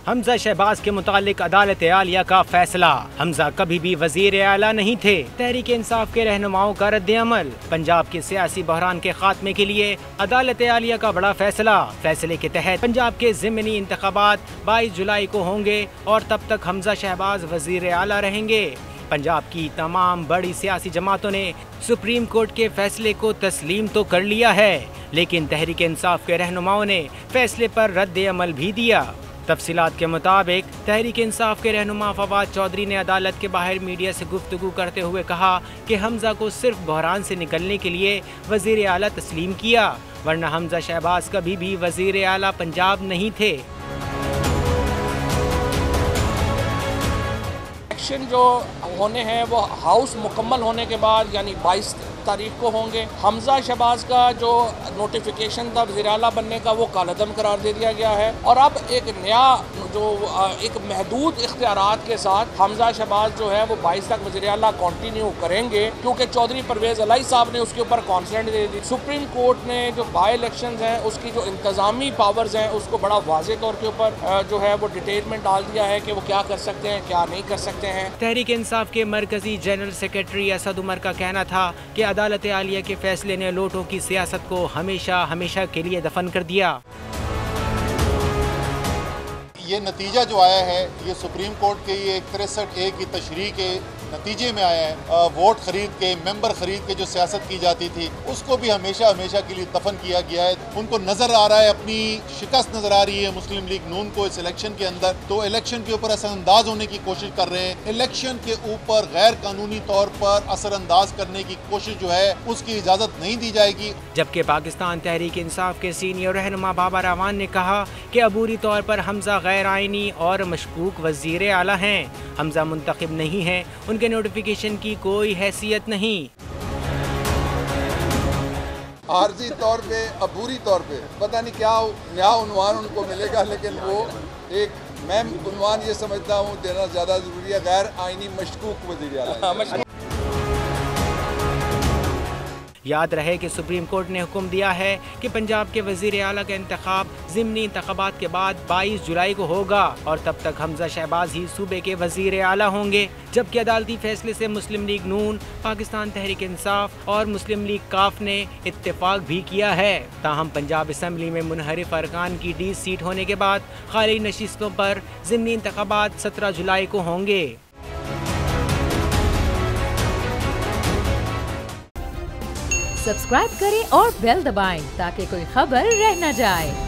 हमजा शहबाज के मुतालिक अदालत आलिया का फैसला। हमजा कभी भी वजीर आला नहीं थे। तहरीक इंसाफ के रहनुमाओं का रद्द अमल। पंजाब के सियासी बहरान के खात्मे के लिए अदालत आलिया का बड़ा फैसला। फैसले के तहत पंजाब के ज़िमनी इंतखाबात 22 जुलाई को होंगे और तब तक हमजा शहबाज वजीर आला रहेंगे। पंजाब की तमाम बड़ी सियासी जमातों ने सुप्रीम कोर्ट के फैसले को तस्लीम तो कर लिया है, लेकिन तहरीक इंसाफ के रहनुमाओं ने फैसले पर रद्द अमल भी दिया। तफसीलात के मुताबिक तहरीक इंसाफ के रहनुमा फवाद चौधरी ने अदालत के बाहर मीडिया से गुफ्तगू करते हुए कहा कि हमजा को सिर्फ बहरान से निकलने के लिए वजीर आला तस्लीम किया, वरना हमजा शहबाज कभी भी वजीर आला पंजाब नहीं थे। इलेक्शन जो होने हैं वो हाउस मुकम्मल होने के बाद यानी 22 तारीख को होंगे। हमजा शहबाज का जो नोटिफिकेशन था वज़ीर आला बनने का वो कालअदम करार दे दिया गया है और अब एक नया जो एक महदूद इख्तियारात के साथ हमजा शहबाज जो है वो 22 तक वज़ीर आला कंटिन्यू करेंगे, क्योंकि चौधरी परवेज़ अलाई साहब ने उसके ऊपर कॉन्फिडेंस दे दी। सुप्रीम कोर्ट ने जो बाई इलेक्शन हैं उसकी जो इंतजामी पावर्स हैं उसको बड़ा वाज़े तौर के ऊपर जो है वो डिटेल में डाल दिया है कि वो क्या कर सकते हैं क्या नहीं कर सकते हैं। तहरीक इंसाफ के मरकजी जनरल सेक्रेटरी असद उमर का कहना था कि अदालत आलिया के फैसले ने लोटों की सियासत को हमेशा हमेशा के लिए दफन कर दिया। ये नतीजा जो आया है ये सुप्रीम कोर्ट के ये 63A की तशरीह के नतीजे में आया है। वोट खरीद के मेंबर खरीद के जो सियासत की जाती थी उसको भी हमेशा हमेशा के लिए दफन किया गया है। उनको नजर आ रहा है, अपनी शिकस्त नजर आ रही है मुस्लिम लीग नून को इस इलेक्शन के अंदर, तो इलेक्शन के ऊपर असरअंदाज होने की कोशिश कर रहे हैं। इलेक्शन के ऊपर गैर कानूनी तौर पर असरअंदाज करने की कोशिश जो है उसकी इजाजत नहीं दी जाएगी। जबकि पाकिस्तान तहरीक इंसाफ के सीनियर रहनुमा बाबर अवान ने कहा कि अबूरी तौर पर हमजा गैर आईनी और मशकूक वजीर आला हैं। हमजा मुंतखब नहीं है, उनके नोटिफिकेशन की कोई हैसियत नहीं। आर्जी तौर पे अबूरी तौर पे पता नहीं क्या नया उन्वान उनको मिलेगा, लेकिन वो एक मैं उन्वान ये समझता हूँ देना ज़्यादा ज़रूरी है, गैर आईनी मशकूक वज़ीर आला। याद रहे कि सुप्रीम कोर्ट ने हुक्म दिया है कि पंजाब के वजीर आला का इंतखाब ज़िमनी इंतखाबात के बाद 22 जुलाई को होगा और तब तक हमजा शहबाज ही सूबे के वजीर आला होंगे। जबकि अदालती फैसले से मुस्लिम लीग नून, पाकिस्तान तहरीक इंसाफ और मुस्लिम लीग काफ ने इत्तेफाक भी किया है। ताहम पंजाब असम्बली में मुनहरिफ अरकान की 20 सीट होने के बाद खाली नशिस्तों पर ज़िमनी इंतखाबात 17 जुलाई को होंगे। सब्सक्राइब करें और बेल दबाएं ताकि कोई खबर रह न जाए।